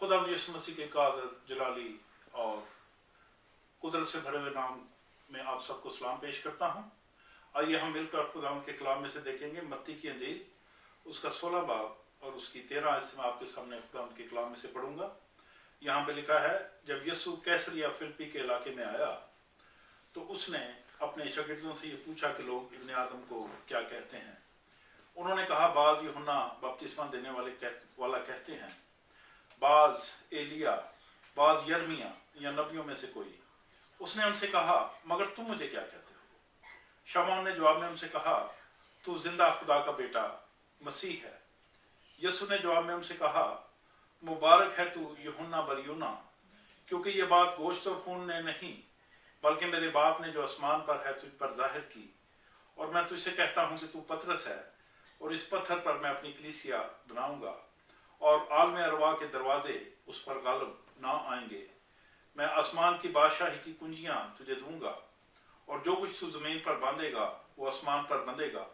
खुदा यीशु मसीह के कादर जलाली और कुदरत से भरे हुए नाम में आप सबको सलाम पेश करता हूँ। आइए हम मिलकर खुदा के कलाम में से देखेंगे मत्ती की अंजील उसका 16 बाब और उसकी 13 आयत से मैं आपके सामने खुदा के कलाम में से पढ़ूंगा। यहाँ पे लिखा है, जब यीशु कैसरिया फिलिप्पी के इलाके में आया तो उसने अपने शागिर्दों से ये पूछा कि लोग इब्ने आदम को क्या कहते हैं। उन्होंने कहा, बाज यूहन्ना बपतिस्मा देने वाला कहते हैं, बाज एलिया, बाज यर्मिया या नबियों में से कोई। उसने उनसे कहा, मगर तुम मुझे क्या कहते हो? शमौन ने जवाब में उनसे कहा, तू जिंदा खुदा का बेटा मसीह है। यीशु ने जवाब में उनसे कहा, मुबारक है तू यूहन्ना बरयूना, क्योंकि ये बात गोश्त और खून ने नहीं बल्कि मेरे बाप ने जो आसमान पर है तुझ पर जाहिर की। और मैं तुझसे कहता हूं कि तू पतरस है और इस पत्थर पर मैं अपनी कलीसिया बनाऊंगा और आलम अरवा के दरवाजे उस पर गालिब ना आएंगे। मैं आसमान की बादशाही की कुंजियां तुझे दूंगा और जो कुछ तू जमीन पर बांधेगा वो आसमान पर बंधेगा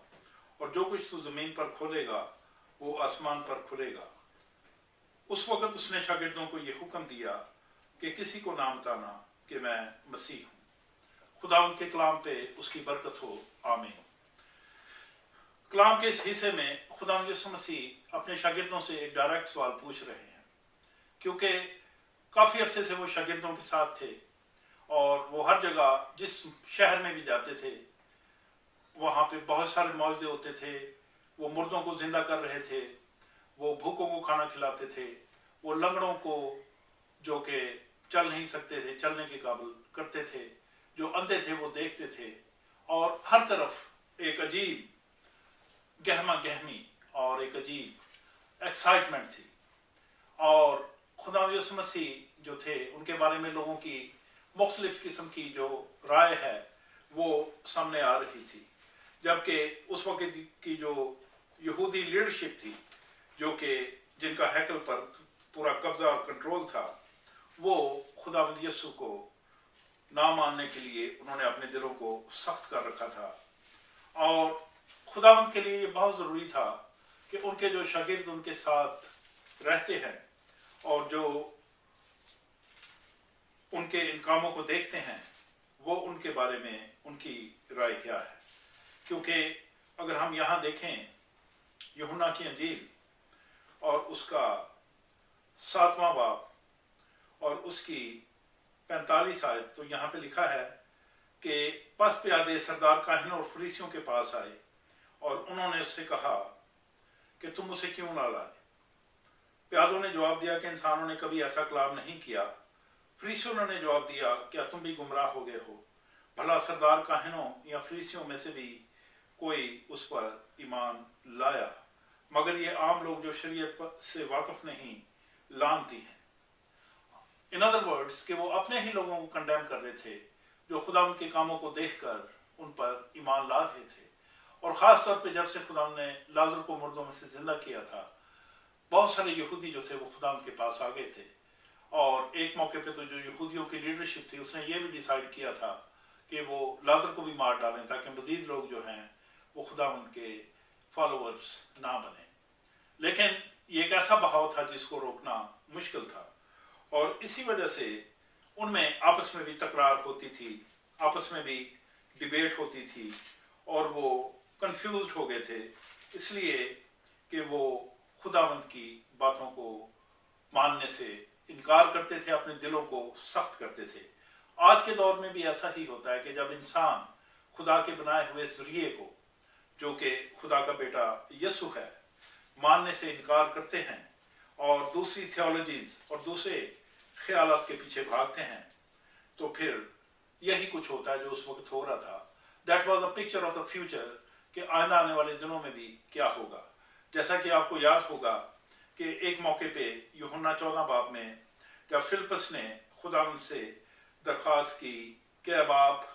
और जो कुछ तू जमीन पर खोलेगा वो आसमान पर खुलेगा। उस वक्त उसने शागिर्दों को ये हुक्म दिया कि किसी को ना बताना कि मैं मसीह हूं। खुदा उनके कलाम पे उसकी बरकत हो, आमीन। कलाम के इस हिस्से में खुदा यीशु मसीह अपने शागिर्दों से एक डायरेक्ट सवाल पूछ रहे हैं, क्योंकि काफी अरसे से वो शागिर्दों के साथ थे और वो हर जगह जिस शहर में भी जाते थे वहां पे बहुत सारे मौजूद होते थे। वो मुर्दों को जिंदा कर रहे थे, वो भूखों को खाना खिलाते थे, वो लंगड़ों को जो कि चल नहीं सकते थे चलने के काबिल करते थे, जो अंधे थे वो देखते थे। और हर तरफ एक अजीब गहमा गहमी और एक अजीब एक्साइटमेंट थी। और खुदा यीशु मसीह जो थे उनके बारे में लोगों की मुख्तलिफ किस्म की जो राय है वो सामने आ रही थी। जबकि उस वक्त की जो यहूदी लीडरशिप थी, जो कि जिनका हैकल पर पूरा कब्जा और कंट्रोल था, वो खुदावंद यीशु को ना मानने के लिए उन्होंने अपने दिलों को सख्त कर रखा था। और खुदावंद के लिए ये बहुत ज़रूरी था कि उनके जो शागिर्द उनके साथ रहते हैं और जो उनके इन कामों को देखते हैं वो उनके बारे में उनकी राय क्या है। क्योंकि अगर हम यहाँ देखें यूहन्ना की अंजील और उसका 7वां बाब और उसकी 45 आयत, तो यहाँ पे लिखा है कि पस प्यादे सरदार काहिनों और फरीसियों के पास आए और उन्होंने उससे कहा कि तुम उसे क्यों ना लाए। प्यादों ने जवाब दिया कि इंसानों ने कभी ऐसा कलाम नहीं किया। फरीसियों ने जवाब दिया, क्या तुम भी गुमराह हो गए हो? भला सरदार काहिनों या फरीसियों में से भी कोई उस पर ईमान लाया? मगर ये आम लोग जो शरीयत से वाकिफ नहीं लानती हैं। इन अदर वर्ड्स कि वो अपने ही लोगों को कंडेम कर रहे थे जो खुदा उनके कामों को देखकर उन पर ईमान ला रहे थे। और ख़ास तौर पे जब से खुदा ने लाजर को मुर्दों में से जिंदा किया था, बहुत सारे यहूदी जो थे वो खुदा उनके पास आ गए थे। और एक मौके पे तो जो यहूदियों की लीडरशिप थी उसने ये भी डिसाइड किया था कि वो लाजर को भी मार डालें ताकि मजीद लोग जो हैं वो खुदा उनके फॉलोअर्स ना बने। लेकिन ये एक ऐसा बहाव था जिसको रोकना मुश्किल था और इसी वजह से उनमें आपस में भी तकरार होती थी, आपस में भी डिबेट होती थी और वो कंफ्यूज हो गए थे, इसलिए कि वो खुदावंद की बातों को मानने से इनकार करते थे, अपने दिलों को सख्त करते थे। आज के दौर में भी ऐसा ही होता है कि जब इंसान खुदा के बनाए हुए जरिए को, जो कि खुदा का बेटा यीशु है, मानने से इनकार करते हैं और दूसरी थियोलॉजीज और दूसरे ख्यालात के पीछे भागते हैं, तो फिर यही कुछ होता है जो उस वक्त हो रहा था। That was a picture of the future कि आइंदा आने वाले दिनों में भी क्या होगा। जैसा कि आपको याद होगा कि एक मौके पे यूहन्ना 14 बाब में जब फिलिप्पस ने खुदा से दरख्वास्त की कि बाप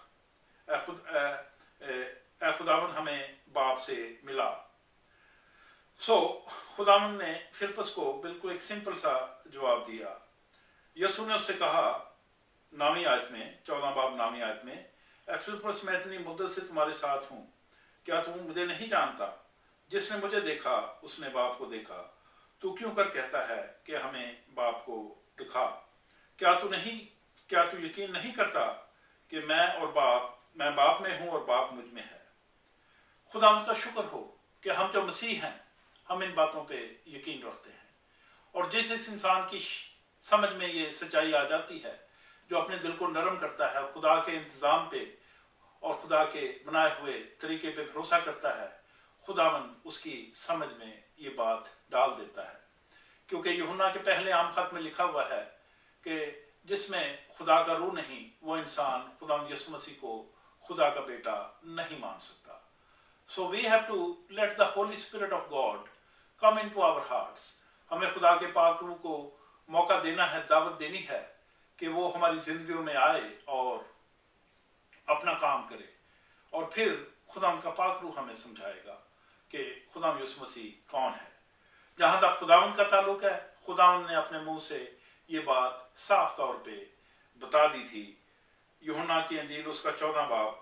खुदावन हमें बाप से मिला, खुदावन ने फिलिप्पस को बिल्कुल एक सिंपल सा जवाब दिया। यीशु ने उससे कहा 9वीं आयत में, 14 बाब 9वीं आयत में, फिलिप्पस मैं इतनी मुद्दत से तुम्हारे साथ हूँ, क्या तुम मुझे नहीं जानता? जिसने मुझे देखा उसने बाप को देखा। तू क्यों कर कहता है कि हमें बाप को کیا تو یقین نہیں کرتا کہ میں باپ میں ہوں اور باپ مجھ میں ہے؟ خدا کا شکر ہو کہ ہم جو مسیح ہیں ہم ان باتوں پہ یقین رکھتے ہیں، اور جس انسان کی سمجھ میں یہ سچائی آ جاتی ہے، جو اپنے دل کو نرم کرتا ہے، خدا کے انتظام پہ اور خدا کے بنائے ہوئے طریقے پہ بھروسہ کرتا ہے، خداوند اس کی سمجھ میں یہ بات ڈال دیتا ہے، کیونکہ یوحنا کے پہلے عام خط میں لکھا ہوا ہے کہ جس میں خدا کا روح نہیں وہ انسان خداوند یسوع مسیح کو خدا کا بیٹا نہیں مان سکتا۔ So we have to let the Holy Spirit of God come into our hearts. ہمیں خدا کے پاک روح کو موقع دینا ہے، دعوت دینی ہے کہ وہ ہماری زندگیوں میں آئے اور اپنا کام کرے، اور پھر خدا کا پاک روح ہمیں سمجھائے گا کہ خدا یسوع مسیح کون ہے۔ جہاں تک خداوند کا تعلق ہے، خداوند نے اپنے منہ سے یہ بات صاف طور پہ بتا دی تھی۔ یوحنا کی انجیل اس کا 14 باب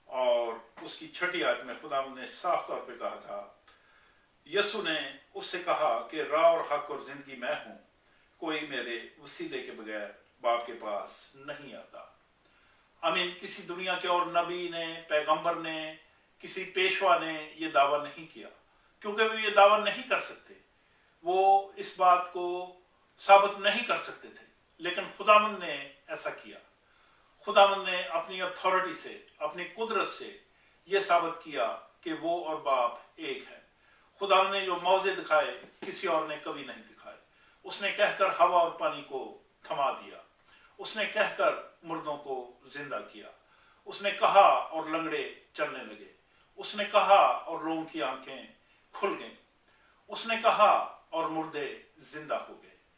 اور اس کی 6 آیت میں خداوند نے صاف طور پہ کہا تھا، یسوع نے اس سے کہا کہ راہ اور حق اور زندگی میں ہوں، کوئی میرے وسیلے کے بغیر باپ کے پاس نہیں آتا۔ آمین۔ کسی دنیا کے اور نبی نے، پیغمبر نے، کسی پیشوا نے یہ دعویٰ نہیں کیا، کیونکہ وہ یہ دعویٰ نہیں کر سکتے، وہ اس بات کو ثابت نہیں کر سکتے تھے، لیکن خداوند نے ایسا کیا۔ خداوند نے اپنی اتھارٹی سے، اپنی قدرت سے یہ ثابت کیا کہ وہ اور باپ ایک ہے۔ خداوند نے جو معجزے دکھائے کسی اور نے کبھی نہیں دکھائے۔ اس نے کہہ کر ہوا اور پانی کو تھما دیا، اس نے کہہ کر مردوں کو زندہ کیا، اس نے کہا اور لنگڑے چلنے لگے، اس نے کہا اور لوگوں کی آنکھیں کھل گئیں، اس نے کہا اور مردے زندہ ہو گئے۔